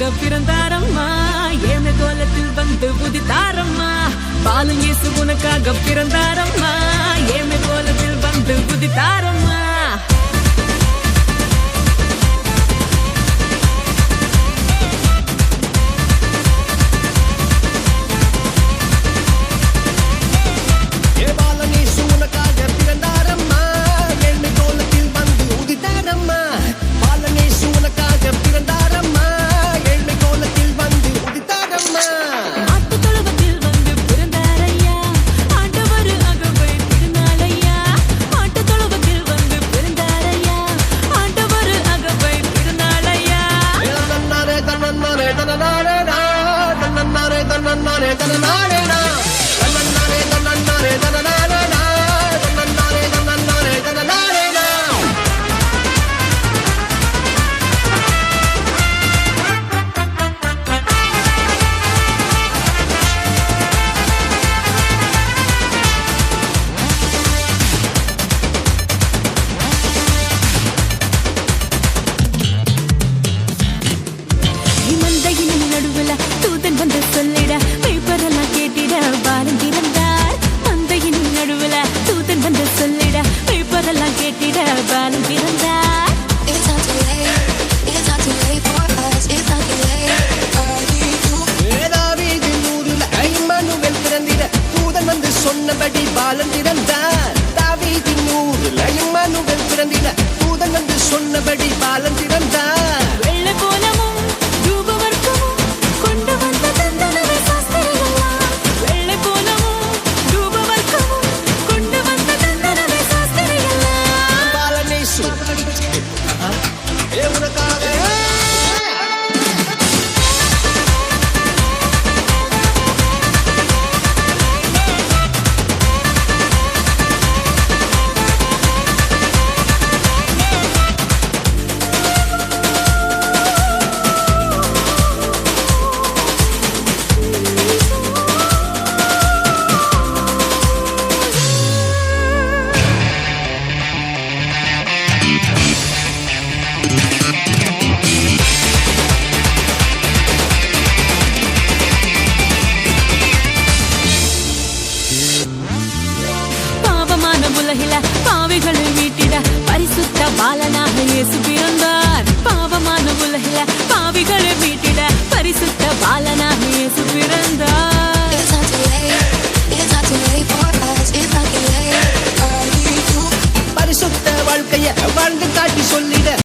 உனக்காக பிறந்தாரம்மா ஏம கோலத்தில் வந்து உதித்தாரம்மா பாலும் இயேசு உனக்காக பிறந்தாரம்மா ஏம கோலத்தில் வந்து உதித்தாரம்மா சொன்னபடி பாலன் திறந்தார் தாவீதின் ஊரில் இம்மானுவேல் பிறந்திட தூதன் வந்து சொன்னபடி பாலன் திறந்தார் வெள்ளை கோலமும் தூபவர்க்கமும் கொண்டு வந்த தந்தனவே சாஸ்திரிகளா வெள்ளை கோலமும் தூபவர்க்கமும் கொண்டு வந்த தந்தனவே சாஸ்திரிகளா பாலனேசு உனக்காக உலகில பாவிகளை மீட்டிட பரிசுத்த பாலனாக இயேசு பிறந்தார் பாவமான உலகில பாவிகளை